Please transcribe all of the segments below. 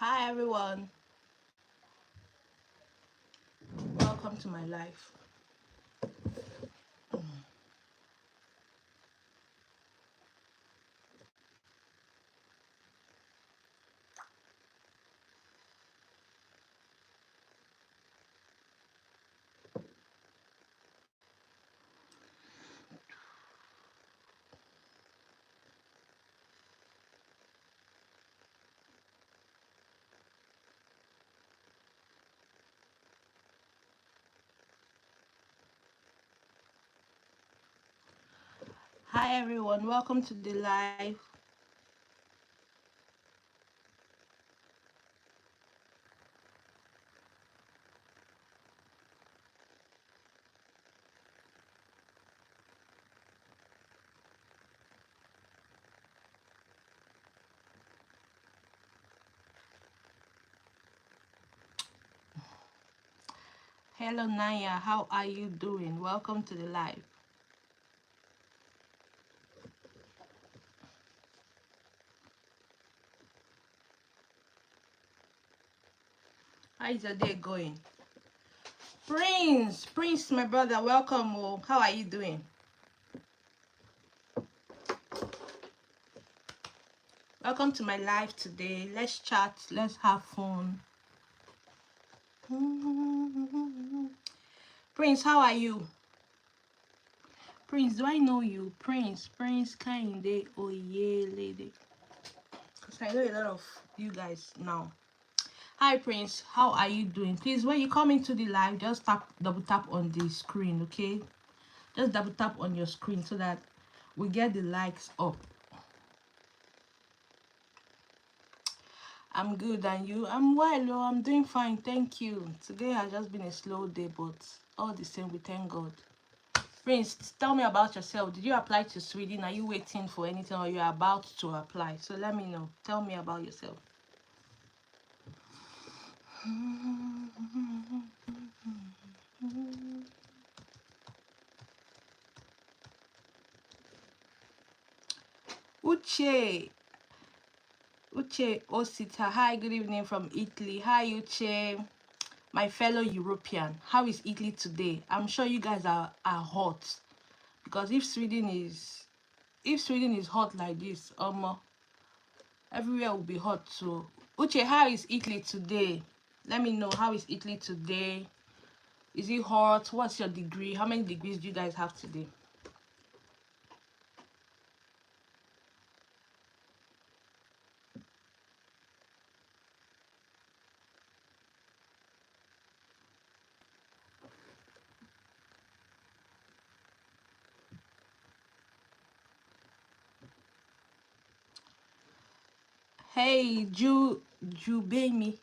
Hi everyone, welcome to my life. Hi everyone, welcome to the live. Hello Naya, how are you doing? Welcome to the live. How is your day going? Prince, my brother, welcome. Oh, how are you doing? Welcome to my live today. Let's chat, let's have fun. Prince, how are you? Prince, do I know you? Prince Kinde, oh yeah, lady. Because I know a lot of you guys now. Hi Prince, how are you doing? Please, when you come into the live, just double tap on the screen, okay? Just double tap on your screen so that we get the likes up. I'm good, and you? I'm well. Oh, I'm doing fine, thank you. Today has just been a slow day, but all the same, we thank God. Prince, tell me about yourself. Did you apply to Sweden? Are you waiting for anything, or you're about to apply? So let me know. Tell me about yourself. Uche Osita, hi, good evening from Italy. Hi Uche, my fellow European. How is Italy today? I'm sure you guys are hot, because if Sweden is hot like this, everywhere will be hot too. Uche, how is Italy today? Let me know, how is Italy today? Is it hot? What's your degree? How many degrees do you guys have today? Hey, Jubemi.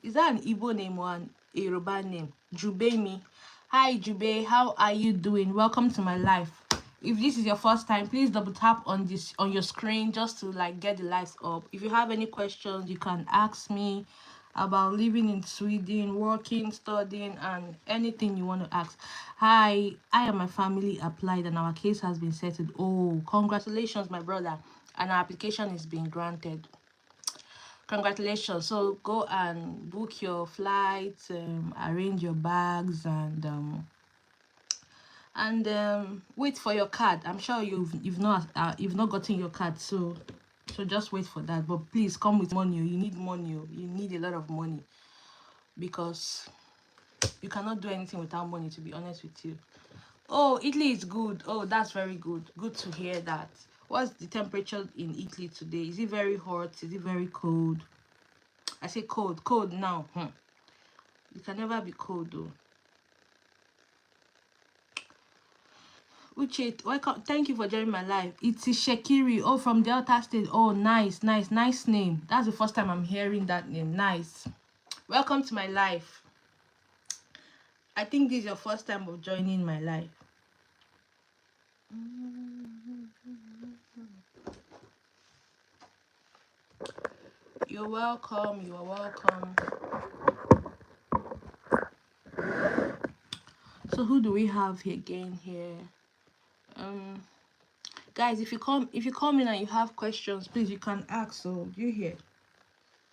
Is that an Igbo name or an Yoruba name? Jubemi. Hi, Jube. How are you doing? Welcome to my life. If this is your first time, please double tap on your screen just to like get the lights up. If you have any questions, you can ask me about living in Sweden, working, studying, and anything you want to ask. Hi, I and my family applied and our case has been settled. Oh, congratulations, my brother. And our application is being granted. Congratulations. So go and book your flights, arrange your bags, and wait for your card. I'm sure you've not gotten your card, so just wait for that. But please come with money. You need money. You need a lot of money, because you cannot do anything without money, to be honest with you. Oh, Italy is good. Oh, that's very good. Good to hear that. What's the temperature in Italy today? Is it very hot? Is it very cold? I say cold. Cold now. You can never be cold though. Uche, welcome. Thank you for joining my live. It's Shekiri. Oh, from Delta State. Oh, nice name. That's the first time I'm hearing that name. Nice. Welcome to my live. I think this is your first time of joining my live. You're welcome. You are welcome. So who do we have here again here? Guys, if you come in and you have questions, please, you can ask. So you hear,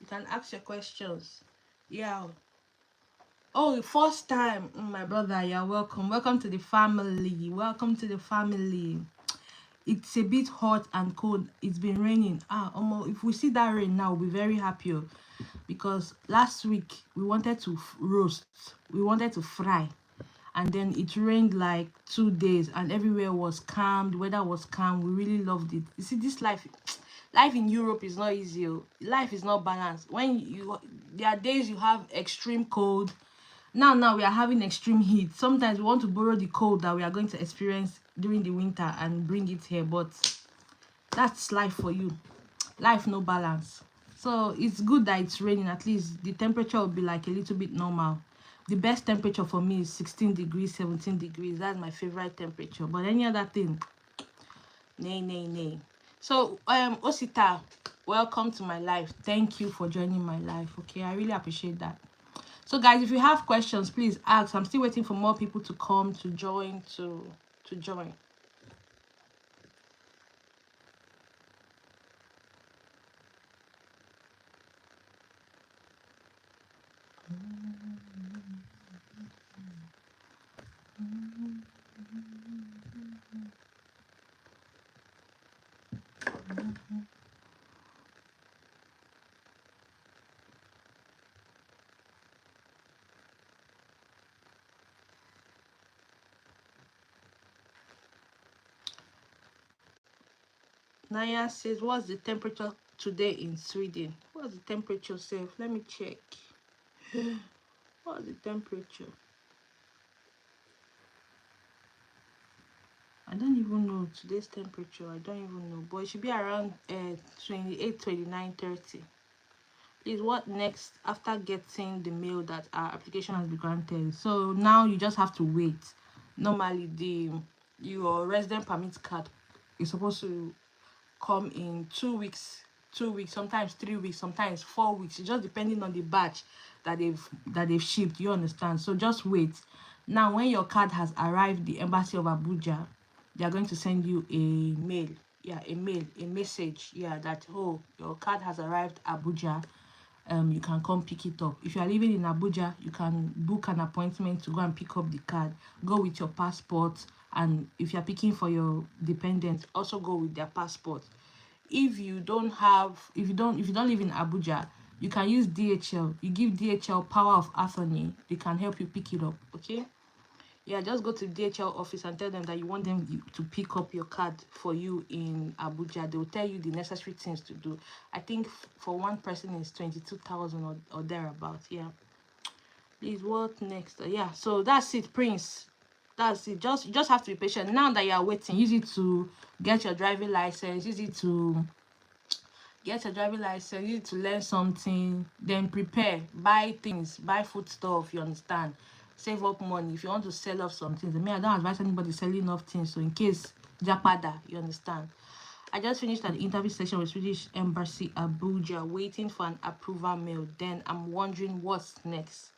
You can ask your questions. Yeah. Oh, first time, my brother. You're welcome. Welcome to the family. Welcome to the family. It's a bit hot and cold. It's been raining. If we see that rain now, we'll be very happy, because last week we wanted to roast, we wanted to fry, and then it rained like 2 days, and everywhere was calm. The weather was calm. We really loved it. You see, this life in Europe is not easy. Life is not balanced. There are days you have extreme cold. Now we are having extreme heat. Sometimes we want to borrow the cold that we are going to experience during the winter and bring it here, but that's life for you. Life no balance. So it's good that it's raining. At least the temperature will be like a little bit normal. The best temperature for me is 16 degrees, 17 degrees. That's my favorite temperature. But any other thing, nay. So Osita, welcome to my life. Thank you for joining my life. Okay, I really appreciate that. So guys, if you have questions, please ask. I'm still waiting for more people to come to join. To join. Naya says, what's the temperature today in Sweden? What's the temperature, safe? Let me check. What's the temperature? I don't even know today's temperature. I don't even know. But it should be around 28, 29, 30. Please, what next after getting the mail that our application has been granted? So now you just have to wait. Normally, your resident permit card is supposed to come in 2 weeks, sometimes 3 weeks, sometimes 4 weeks. It's just depending on the batch that they've shipped. You understand? So just wait. Now, when your card has arrived, the embassy of Abuja, they are going to send you a mail. Yeah, a message. Yeah, that, oh, your card has arrived Abuja. You can come pick it up. If you are living in Abuja, you can book an appointment to go and pick up the card. Go with your passport, and if you are picking for your dependent, also go with their passport. If you don't live in Abuja, you can use DHL. You give DHL power of attorney. They can help you pick it up. Okay. Yeah, just go to the DHL office and tell them that you want them to pick up your card for you in Abuja. They will tell you the necessary things to do. I think for one person is 22,000 or thereabout. Yeah. Please, what next? Yeah, so that's it, Prince. That's it. You just have to be patient. Now that you are waiting, use it to get your driving license. Use it to learn something. Then prepare, buy things, buy food stuff. You understand? Save up money if you want to sell off some things. I mean, I don't advise anybody selling off things, so in case japada, you understand. I just finished an interview session with Swedish Embassy Abuja, waiting for an approval mail. Then I'm wondering what's next.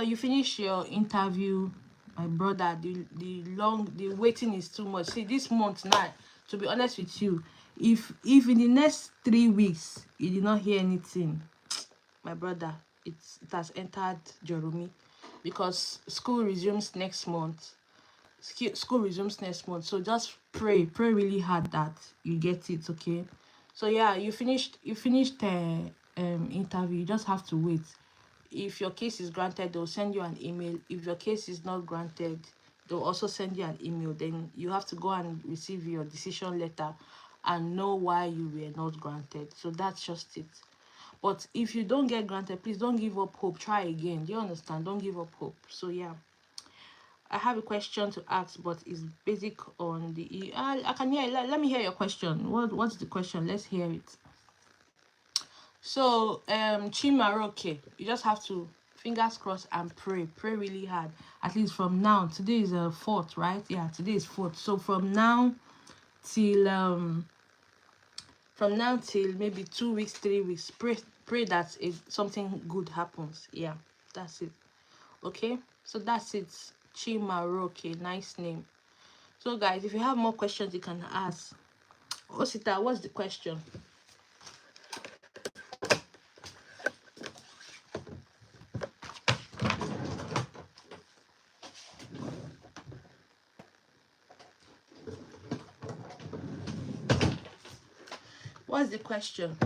You finish your interview, my brother. The waiting is too much. See, this month now, to be honest with you, if in the next 3 weeks you did not hear anything, my brother, it has entered Jeremy, because school resumes next month. School resumes next month. So just pray really hard that you get it. Okay. So yeah, you finished interview. You just have to wait. If your case is granted, they'll send you an email. If your case is not granted, they'll also send you an email. Then you have to go and receive your decision letter and know why you were not granted. So that's just it. But if you don't get granted, please don't give up hope. Try again. Do you understand? Don't give up hope. So yeah, I have a question to ask, but it's basic on the I can hear. Let me hear your question. What's the question? Let's hear it. So Chimaroke, you just have to fingers crossed and pray really hard. At least from now, today is a 4th, right? Yeah, today is 4th. So from now till maybe 2 weeks, 3 weeks, pray that something good happens. Yeah, that's it. Okay, so that's it. Chimaroke, nice name. So guys, if you have more questions, you can ask. Osita, what's the question? What's the question?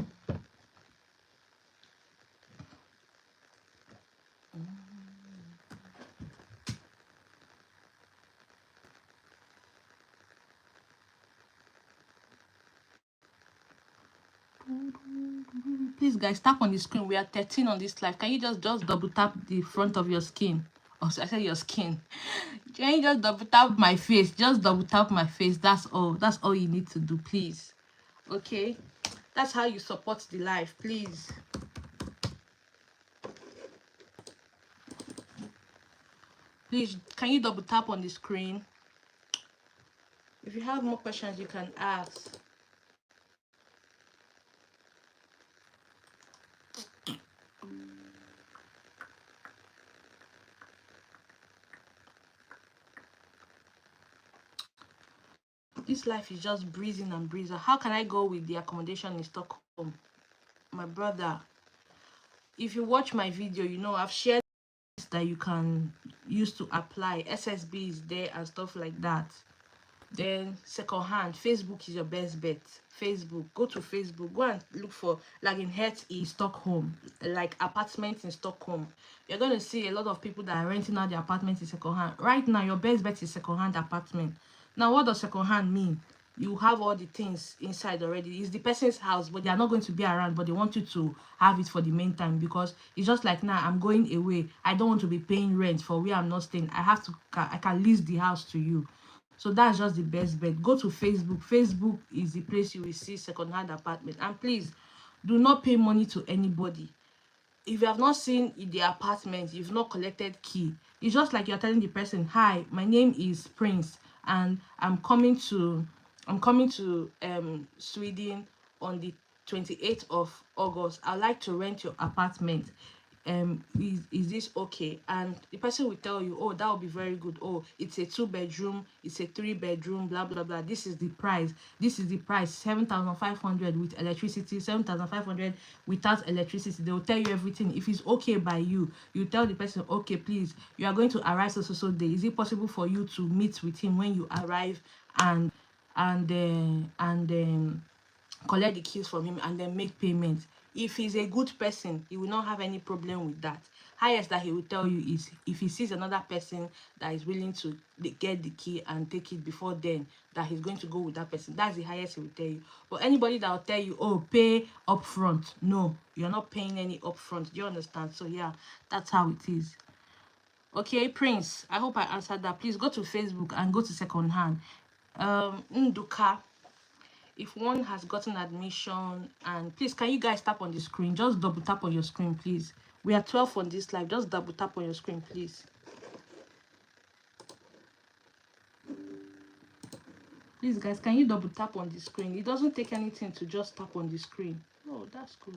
Please guys, tap on the screen. We are 13 on this live. Can you just double tap the front of your skin? Oh, so I said your skin. Can you just double tap my face? Just double tap my face. That's all you need to do, please. Okay, that's how you support the live. Please. Please, can you double tap on the screen? If you have more questions, you can ask. This life is just breezing and breezing. How can I go with the accommodation in Stockholm? My brother, if you watch my video, you know I've shared that you can use to apply. SSB is there and stuff like that. Then second hand, Facebook is your best bet. Facebook, go to Facebook, go and look for, like in Hertz in Stockholm, like apartments in Stockholm. You're going to see a lot of people that are renting out their apartments in second hand. Right now, your best bet is second hand apartment. Now, what does second hand mean? You have all the things inside already. It's the person's house, but they are not going to be around, but they want you to have it for the main time, because it's just like, now I'm going away. I don't want to be paying rent for where I'm not staying. I can lease the house to you. So that's just the best bet. Go to Facebook. Facebook is the place you will see second-hand apartment. And please, do not pay money to anybody. If you have not seen the apartment, you've not collected key. It's just like you're telling the person, hi, my name is Prince, and I'm coming to Sweden on the 28th of August. I'd like to rent your apartment. Is this okay? And the person will tell you, oh, that will be very good. Oh, it's a 2-bedroom, it's a 3-bedroom, blah blah blah. This is the price. 7,500 with electricity, 7,500 without electricity. They will tell you everything. If it's okay by you, you tell the person, okay, please, you are going to arrive so day. Is it possible for you to meet with him when you arrive and collect the keys from him and then make payment? If he's a good person, he will not have any problem with that. Highest that he will tell you is if he sees another person that is willing to get the key and take it before then, that he's going to go with that person. That's the highest he will tell you. But anybody that will tell you, oh, pay upfront, no, you're not paying any upfront. Do you understand? So yeah, that's how it is. Okay, Prince, I hope I answered that. Please go to Facebook and go to second hand. Nduka, if one has gotten admission, and please, can you guys tap on the screen? Just double tap on your screen, please. We are 12 on this live. Just double tap on your screen, please. Please, guys, can you double tap on the screen? It doesn't take anything to just tap on the screen. Oh, that's cool.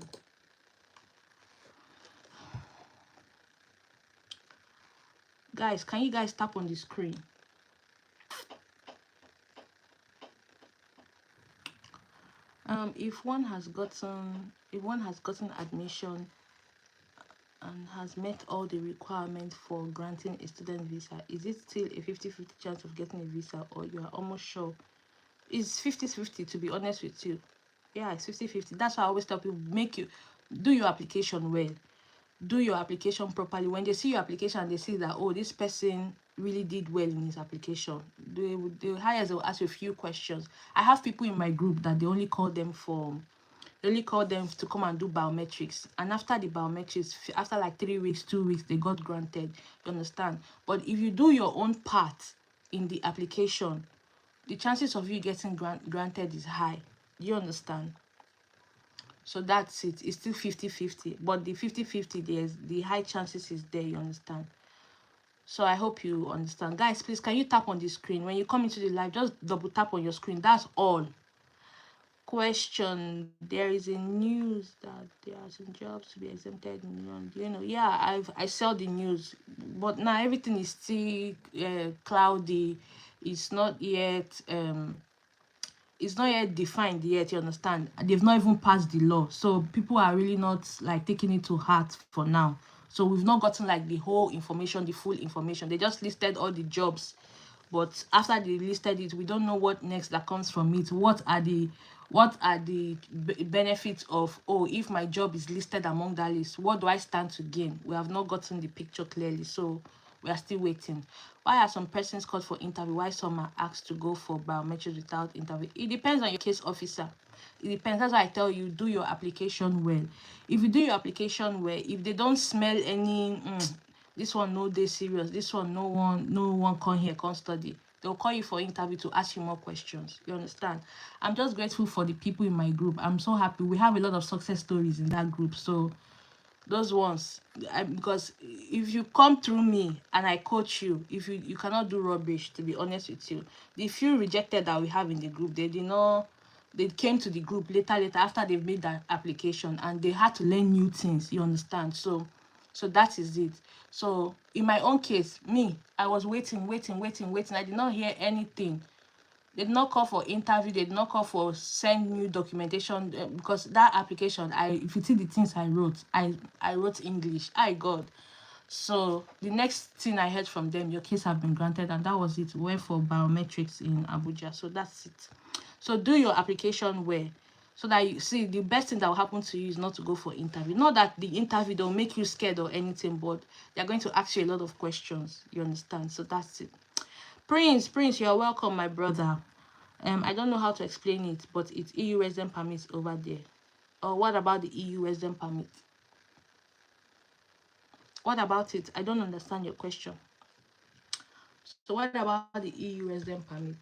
Guys, can you guys tap on the screen? If one has gotten admission and has met all the requirements for granting a student visa, is it still a 50-50 chance of getting a visa, or you are almost sure? It's 50-50, to be honest with you. Yeah, it's 50-50. That's why I always tell people, do your application well. Do your application properly. When they see your application, they see that, oh, this person really did well in his application. The highest will ask you a few questions. I have people in my group that they only call them to come and do biometrics, and after the biometrics, after like 3 weeks, 2 weeks, they got granted. You understand? But if you do your own part in the application, the chances of you getting granted is high. You understand? So that's it. It's still 50-50, but the 50-50, there's the high chances is there. You understand? So I hope you understand. Guys, please, can you tap on the screen when you come into the live? Just double tap on your screen. That's all. Question: there is a news that there are some jobs to be exempted. You know, yeah, I saw the news, but now everything is still cloudy. It's not yet defined yet. You understand? They've not even passed the law, so people are really not like taking it to heart for now. So we've not gotten like the whole information, the full information. They just listed all the jobs but after they listed it, we don't know what next that comes from it. What are the benefits of, oh, if my job is listed among that list, what do I stand to gain? We have not gotten the picture clearly, so we are still waiting. Why are some persons called for interview? Why some are asked to go for biometrics without interview? It depends on your case officer. It depends. That's why I tell you, do your application well. If you do your application well, if they don't smell any this one no dey serious, this one no one come here come study, they'll call you for interview to ask you more questions. You understand? I'm just grateful for the people in my group. I'm so happy. We have a lot of success stories in that group. So those ones, because if you come through me and I coach you, if you cannot do rubbish, to be honest with you. The few rejected that we have in the group, they did not, they came to the group later after they've made that application, and they had to learn new things. You understand? So that is it. So in my own case, me, I was waiting. I did not hear anything. They did not call for interview. They did not call for send new documentation, because that application, if you see the things I wrote English. God. So the next thing I heard from them, your case have been granted, and that was it. We went for biometrics in Abuja. So that's it. So do your application well, so that you see, the best thing that will happen to you is not to go for interview. Not that the interview don't make you scared or anything, but they're going to ask you a lot of questions. You understand? So that's it. Prince, you're welcome, my brother. I don't know how to explain it, but it's EU resident permit over there. Or what about the EU resident permit? What about it? I don't understand your question. So what about the EU resident permit?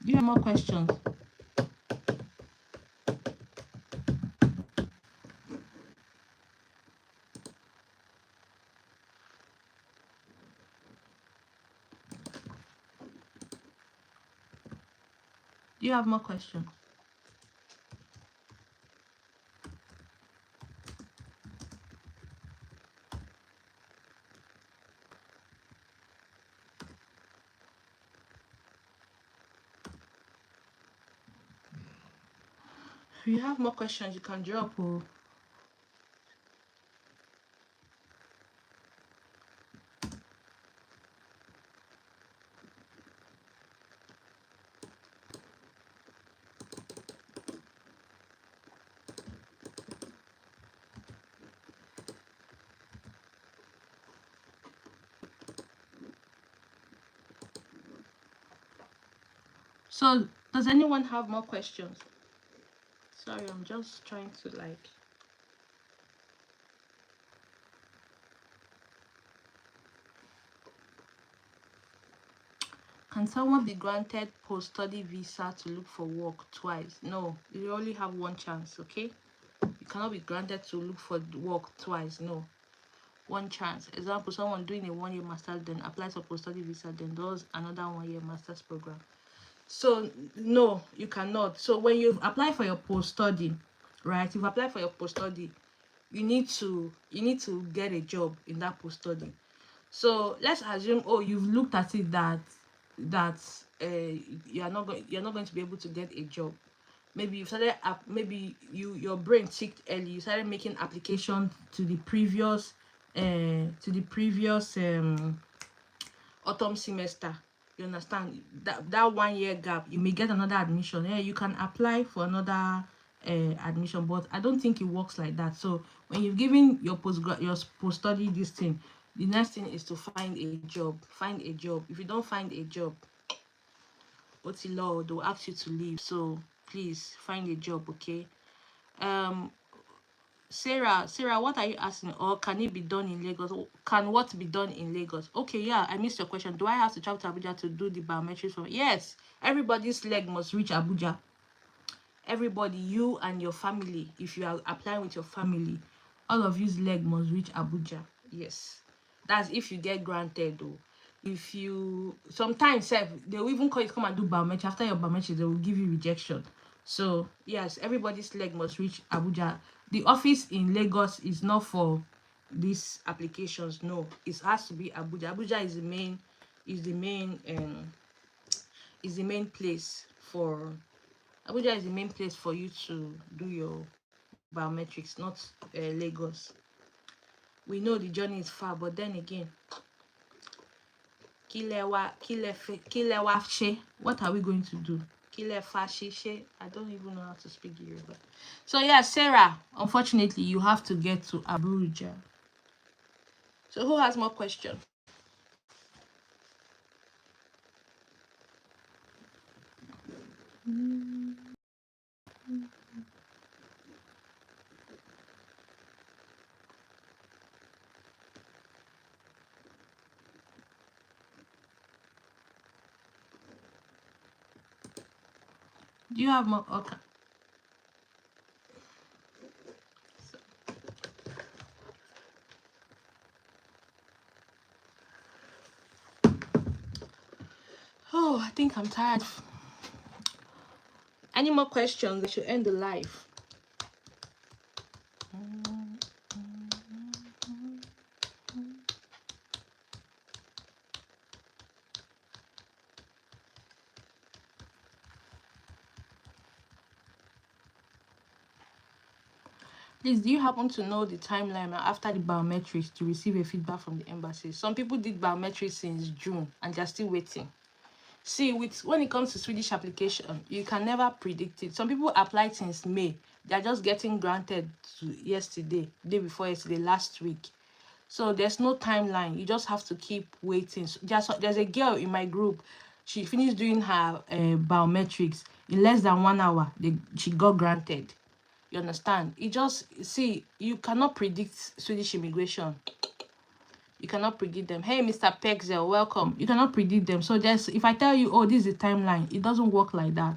Do you have more questions? Do you have more questions? If you have more questions, you can drop. Oh. So does anyone have more questions? Sorry, I'm just trying to like. Can someone be granted post-study visa to look for work twice? No, you only have one chance, okay? You cannot be granted to look for work twice. No, one chance. Example, someone doing a 1-year master's, then applies for post-study visa, then does another 1-year master's program. So no, you cannot. So when you apply for your post-study, right? If you apply for your post-study, you need to get a job in that post-study. So let's assume, oh, you've looked at it that you're not going to be able to get a job. Maybe you started maybe your brain ticked early. You started making application to the previous autumn semester. You understand that 1-year gap, you may get another admission. Yeah, you can apply for another admission, but I don't think it works like that. So when you've given your post-study this thing, the next thing is to find a job. If you don't find a job, what's the law? They'll ask you to leave. So please find a job, okay? Sarah, what are you asking? Or can it be done in Lagos? Can what be done in Lagos? Okay, yeah, I missed your question. Do I have to travel to Abuja to do the biometrics for? Yes, everybody's leg must reach Abuja. Everybody, you and your family, if you are applying with your family, all of you's leg must reach Abuja. Yes, that's if you get granted though. If you sometimes they will even call you to come and do biometrics. After your biometrics, they will give you rejection. So yes, everybody's leg must reach Abuja. The office in Lagos is not for these applications. No, it has to be Abuja. Abuja is the main place for Abuja is the main place for you to do your biometrics, not Lagos. We know the journey is far, but then again, what are we going to do? I don't even know how to speak Yoruba. So yeah, Sarah, unfortunately, you have to get to Abuja. So who has more questions? Do you have more? Okay. Oh, I think I'm tired. Any more questions? I should end the live. Please, do you happen to know the timeline after the biometrics to receive a feedback from the embassy? Some people did biometrics since June and they're still waiting. See, when it comes to Swedish application, you can never predict it. Some people applied since May. They're just getting granted to yesterday, day before yesterday, last week. So there's no timeline. You just have to keep waiting. There's a girl in my group. She finished doing her biometrics in less than 1 hour. She got granted. You understand? You cannot predict Swedish immigration. You cannot predict them. Hey, Mr. Pexel, welcome. You cannot predict them. So if I tell you, oh, this is the timeline, it doesn't work like that.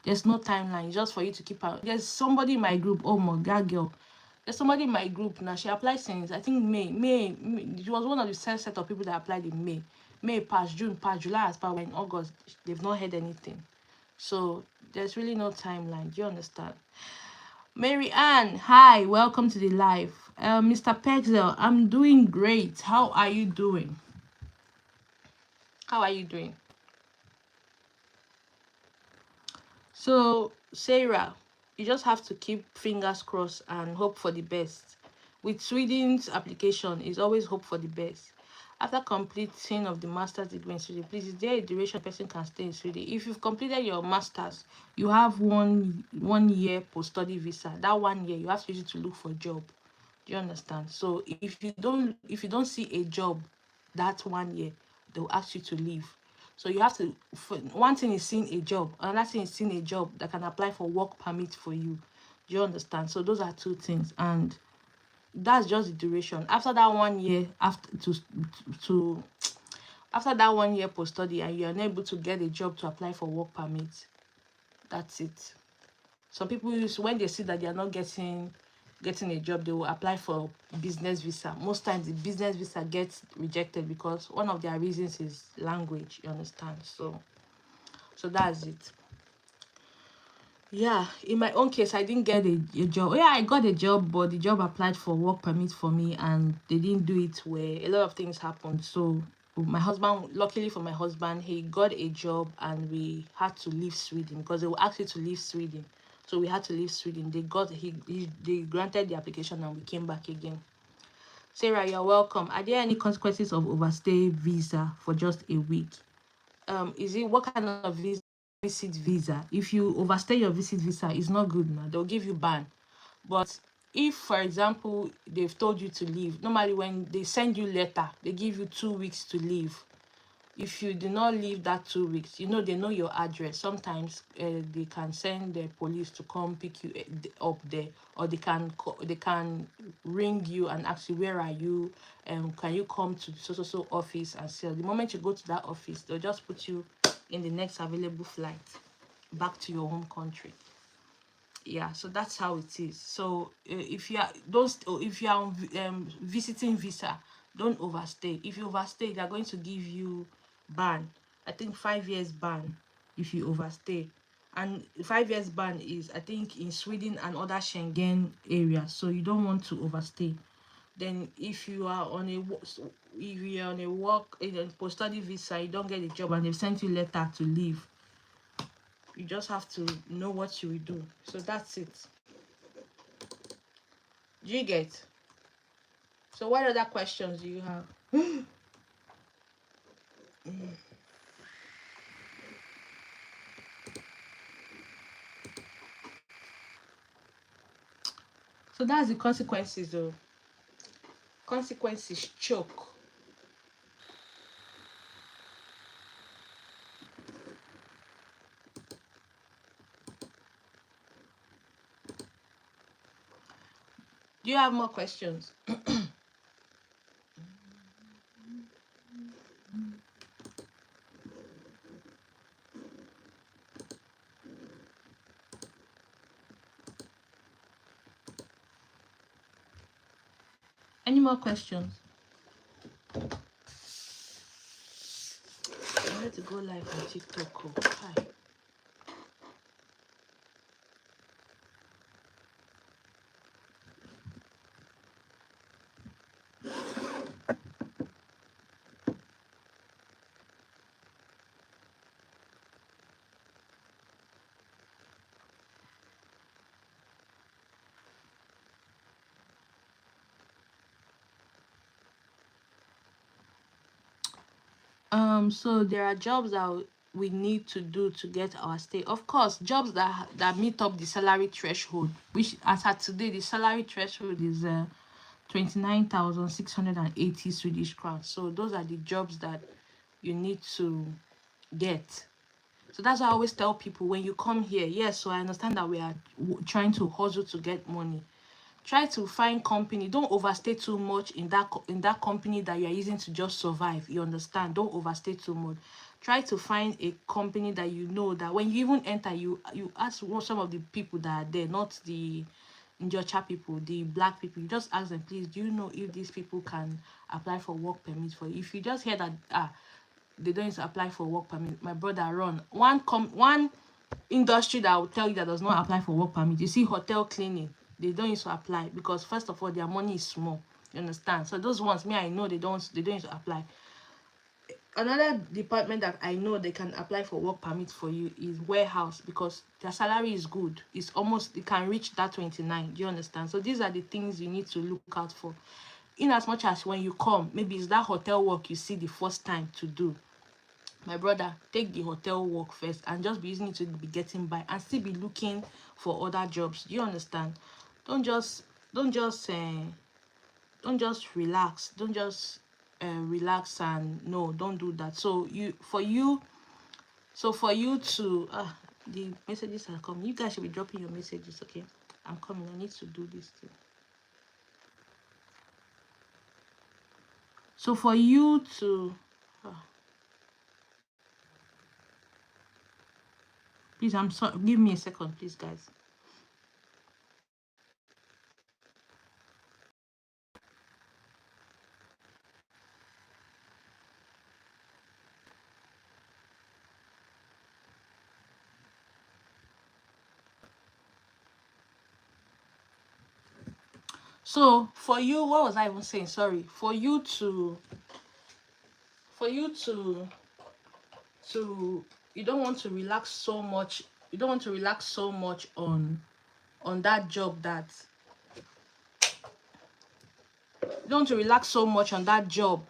There's no timeline. It's just for you to keep out. There's somebody in my group. Oh my God, girl. There's somebody in my group now. She applied since I think May. She was one of the set of people that applied in May. May passed, June passed, July has passed. In August, they've not heard anything. So there's really no timeline. Do you understand? Mary Ann, hi, welcome to the live. Mr. Pexel, I'm doing great. How are you doing? How are you doing? So, Sarah, you just have to keep fingers crossed and hope for the best. With Sweden's application, is always hope for the best. After completing of the master's degree in Sweden, please, is there a duration person can stay in Sweden? If you've completed your master's, you have one year post-study visa. That 1 year, you have to use it to look for a job. Do you understand? So if you don't see a job that 1 year, they'll ask you to leave. So you have to, one thing is seeing a job, another thing is seeing a job that can apply for work permit for you. Do you understand? So those are two things, and that's just the duration. After that 1 year, after that 1 year post study, and you're unable to get a job to apply for work permit, that's it. Some people when they see that they are not getting a job, they will apply for business visa. Most times the business visa gets rejected because one of their reasons is language. You understand? So that's it. Yeah, in my own case, I didn't get a job. Yeah, I got a job, but the job applied for work permit for me and they didn't do it where a lot of things happened. So my husband, luckily for my husband, he got a job and we had to leave Sweden because they will ask you to leave Sweden. So we had to leave Sweden. They granted the application and we came back again. Sarah, you're welcome. Are there any consequences of overstay visa for just a week? What kind of visa? Visit visa. If you overstay your visit visa, it's not good now. They'll give you ban. But if, for example, they've told you to leave, normally when they send you letter, they give you 2 weeks to leave. If you do not leave that 2 weeks, they know your address. Sometimes they can send the police to come pick you up there, or they can ring you and ask you, where are you, can you come to the so office and sell. The moment you go to that office, they'll just put you in the next available flight back to your home country. Yeah, so that's how it is. So if you are on visiting visa, don't overstay. If you overstay, they're going to give you ban. I think 5 years ban if you overstay, and 5 years ban is, I think, in Sweden and other Schengen areas. So you don't want to overstay. Then if you are on a work in a post-study visa, you don't get a job and they've sent you letter to leave, You just have to know what you will do. So that's it. Do you get? So what other questions do you have? So that's the consequences though. Consequences choke. Do you have more questions? Any more questions? I had to go live on TikTok. Oh, hi. So there are jobs that we need to do to get our stay. Of course, jobs that meet up the salary threshold, which as at today the salary threshold is 29,680 Swedish crowns. So those are the jobs that you need to get. So that's why I always tell people when you come here, yes, so I understand that we are trying to hustle to get money. Try to find company. Don't overstay too much in that company that you are using to just survive. You understand? Don't overstay too much. Try to find a company that you know that when you even enter, you ask some of the people that are there, not the Njocha people, the black people. You just ask them, please, do you know if these people can apply for work permit for you? If you just hear that they don't need to apply for work permit, my brother, run. One industry that will tell you that does not apply for work permit. You see, hotel cleaning, they don't need to apply because first of all, their money is small. You understand? So those ones, me, I know they don't need to apply. Another department that I know they can apply for work permit for you is warehouse because their salary is good. It's almost, it can reach that 29. Do you understand? So these are the things you need to look out for. In as much as when you come, maybe it's that hotel work you see the first time to do. My brother, take the hotel work first and just be using it to be getting by and still be looking for other jobs. Do you understand? Don't just relax. Don't just relax and no, don't do that. So for you to the messages are coming. You guys should be dropping your messages, okay? I'm coming. I need to do this thing. So for you to please, I'm sorry, give me a second, please, guys. So for you, what was I even saying? Sorry. For you to you don't want to relax so much. You don't want to relax so much on that job that you don't want to relax so much on that job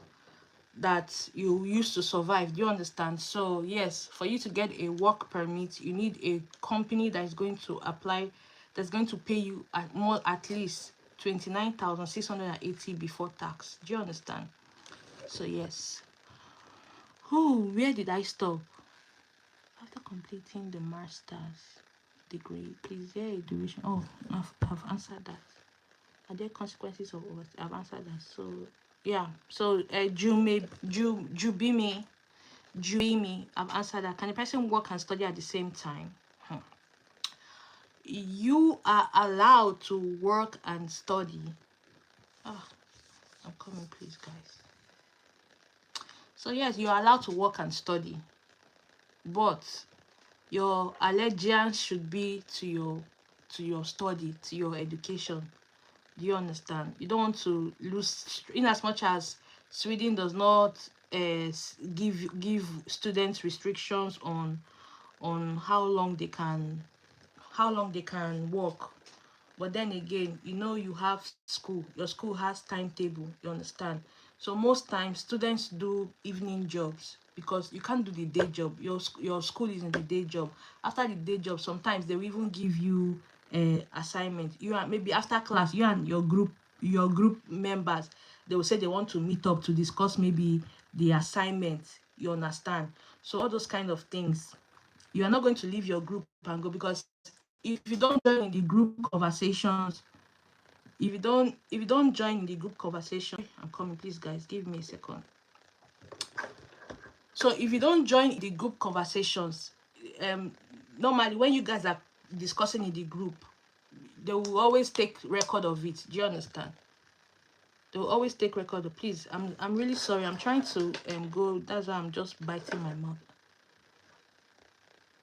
that you used to survive. Do you understand? So yes, for you to get a work permit, you need a company that is going to apply, that's going to pay you at least 29,680 before tax. Do you understand? So yes. Where did I stop? After completing the master's degree, please there a duration? Oh, I've answered that. Are there consequences of what? I've answered that. So yeah. So Jubimi, I've answered that. Can a person work and study at the same time? You are allowed to work and study. I'm coming, please, guys. So yes, you're allowed to work and study, but your allegiance should be to your study, to your education. Do you understand? You don't want to lose, in as much as Sweden does not give students restrictions on on how long they can work. But then again, you have school. Your school has timetable. You understand? So most times students do evening jobs because you can't do the day job. Your school is in the day job. After the day job, sometimes they will even give you assignment. You and maybe after class, you and your group members, they will say they want to meet up to discuss maybe the assignment. You understand? So all those kind of things, you are not going to leave your group and go, because if you don't join in the group conversations, if you don't join in the group conversation, I'm coming, please guys, give me a second. So if you don't join the group conversations, um normally when you guys are discussing in the group, they will always take record of it. Do you understand? They will always take record of. Please, I'm really sorry, I'm trying to go. That's why I'm just biting my mouth.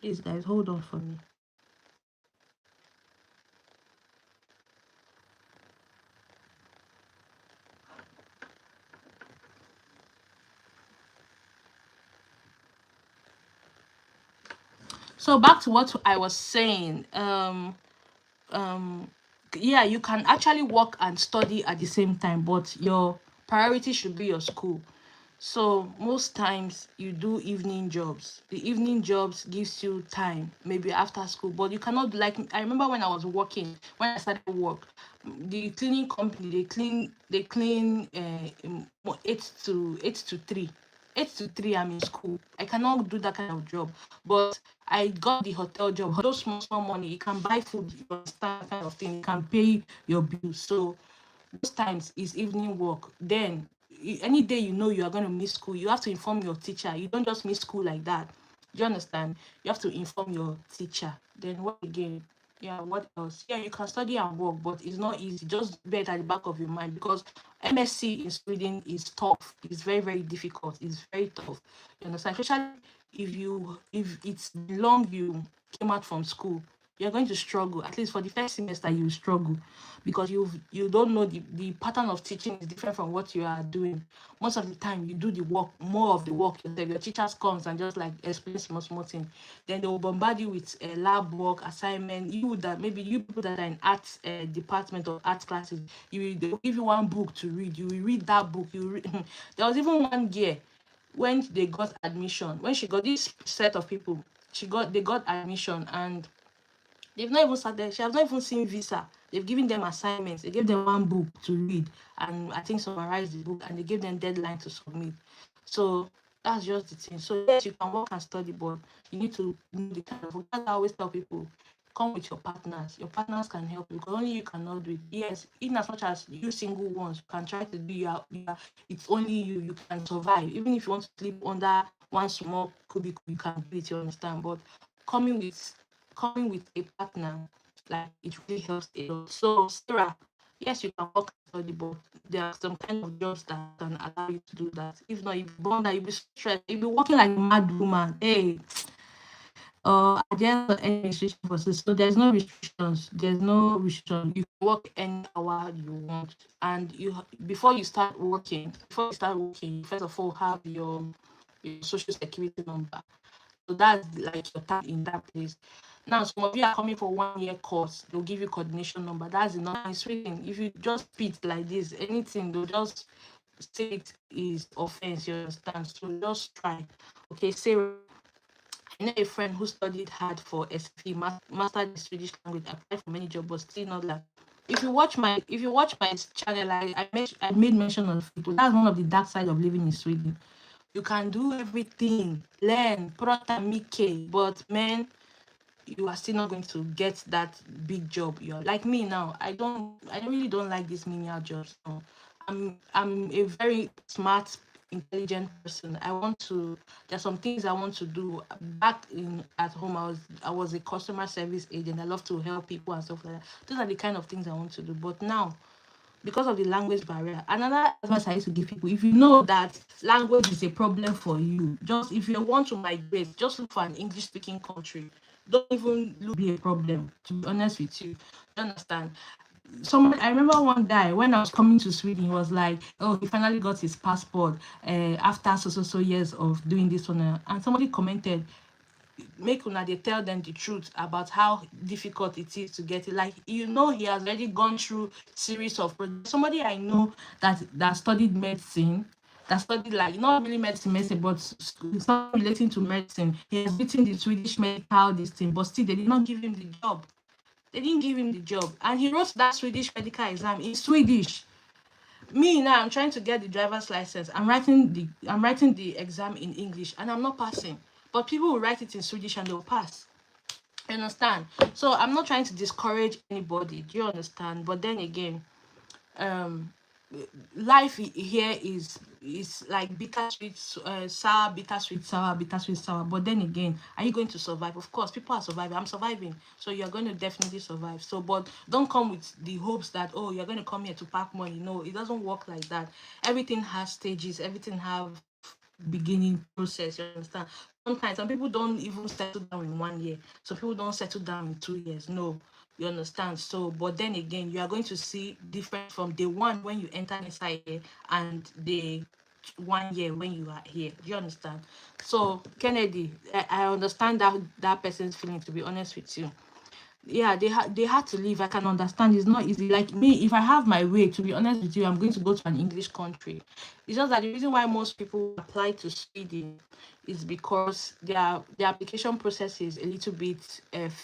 Please guys, hold on for me. So back to what I was saying. Um yeah, you can actually work and study at the same time, but your priority should be your school. So most times you do evening jobs. The evening jobs gives you time, maybe after school, but you cannot, like, I remember when I was working, when I started work, the cleaning company, they clean 8 to 3. 8 to 3, I'm in school. I cannot do that kind of job. But I got the hotel job. Those small, small money, you can buy food, you understand, kind of thing. You can pay your bills. So most times is evening work. Then any day you are going to miss school, you have to inform your teacher. You don't just miss school like that. Do you understand? You have to inform your teacher. Then what again? Yeah, what else? Yeah, you can study and work, but it's not easy. Just bear it at the back of your mind, because MSc in Sweden is tough. It's very, very difficult. It's very tough. You understand? Especially if it's long you came out from school, you're going to struggle. At least for the first semester, you struggle, because you don't know the pattern of teaching is different from what you are doing. Most of the time you do the work, more of the work yourself. Your teachers comes and just like explain small thing. Then they will bombard you with lab work, assignment. You that maybe you people that are in arts department or art classes, they will give you one book to read. You will read that book. There was even one year when they got admission, when she got this set of people, they got admission, and they've not even started. She has not even seen visa. They've given them assignments. They gave them one book to read and I think summarize the book, and they gave them deadline to submit. So that's just the thing. So yes, you can work and study, but you need to know the kind of work. That's why I always tell people, come with your partners. Your partners can help you, because only you cannot do it. Yes, in as much as you single ones you can try to do it's only you can survive. Even if you want to sleep under one small cubicle, you can do it, you understand. But coming with coming with a partner, like, it really helps a lot. So Sarah, yes, you can work and study, but there are some kind of jobs that can allow you to do that. If not, you'll be born that you'll be stressed, you'll be working like a mad woman. Hey, at the end of any restriction for this, so there's no restrictions. There's no restriction. You can work any hour you want, and before you start working, first of all have your social security number. So that's like your tag in that place. Now, some of you are coming for 1 year course, they'll give you coordination number. That's enough. It's written. If you just spit like this, anything, they'll just say it is offense, you understand? So just try. Okay, Sarah, I know a friend who studied hard for SFE, mastered in Swedish language, applied for many jobs, but still not that. If you watch my channel, I made mention of people. That's one of the dark side of living in Sweden. You can do everything, learn, prota Mike, but man, you are still not going to get that big job. You're like me now. I really don't like these menial jobs. No. I'm a very smart, intelligent person. There's some things I want to do. Back in at home, I was a customer service agent. I love to help people and stuff like that. Those are the kind of things I want to do. But now, because of the language barrier. Another advice I used to give people: if you know that language is a problem for you, just if you want to migrate, just look for an English speaking country. Don't even look be a problem, to be honest with you. You understand? I remember one guy when I was coming to Sweden, he was like, oh, he finally got his passport after so years of doing this one. And somebody commented, make una they tell them the truth about how difficult it is to get it. Like, you know, he has already gone through series of somebody I know that studied medicine, that studied, like, not really medicine, but something relating to medicine. He has written the Swedish medical this thing, but still they did not give him the job. They didn't give him the job, and he wrote that Swedish medical exam in Swedish. Me now, I'm trying to get the driver's license. I'm writing the exam in English, and I'm not passing. But people will write it in Swedish and they'll pass. You understand? So I'm not trying to discourage anybody. Do you understand? But then again, um life here is like bittersweet, sour, bittersweet, sour, bittersweet, sour. But then again, are you going to survive? Of course, people are surviving. I'm surviving, so you're going to definitely survive. So, but don't come with the hopes that, oh, you're going to come here to pack money. No, it doesn't work like that. Everything has stages. Everything have beginning process. You understand? Sometimes some people don't even settle down in 1 year. Some people don't settle down in 2 years. No, you understand? So, but then again, you are going to see different from day one when you enter inside here and the 1 year when you are here. Do you understand? So, Kennedy, I understand that person's feeling, to be honest with you. Yeah, they had to leave. I can understand. It's not easy. Like me, if I have my way, to be honest with you, I'm going to go to an English country. It's just that the reason why most people apply to Sweden is because their application process is a little bit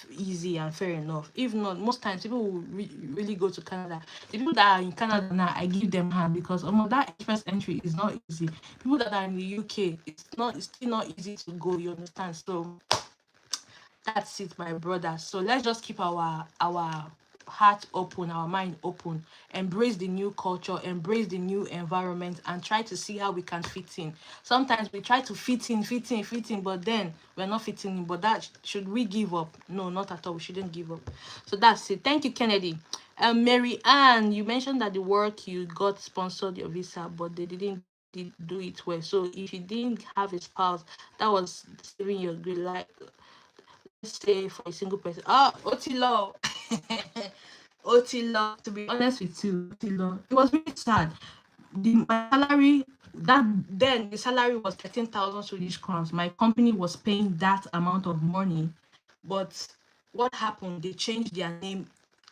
easy and fair enough. If not, most times people will really go to Canada. The people that are in Canada now, I give them hand, because that express entry is not easy. People that are in the UK, it's still not easy to go. You understand? So that's it, my brother. So let's just keep our heart open, our mind open, embrace the new culture, embrace the new environment, and try to see how we can fit in. Sometimes we try to fit in, but then we're not fitting in. But that, should we give up? No, not at all. We shouldn't give up. So that's it. Thank you, Kennedy. Mary Ann, you mentioned that the work you got sponsored your visa, but they didn't do it well. So if you didn't have a spouse, that was saving your good life, stay for a single person. Oh, Otilo. Otilo, to be honest with you, Otilo, it was really sad. My salary, the salary was 13,000 Swedish crowns. My company was paying that amount of money, but what happened? They changed their name,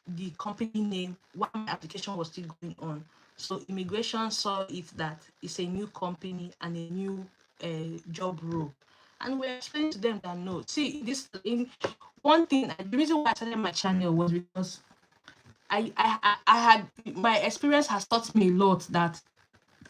the company name, while my application was still going on. So immigration saw it that it's a new company and a new job role. And we explained to them that no, see, this in one thing, the reason why I started my channel was because I had, my experience has taught me a lot that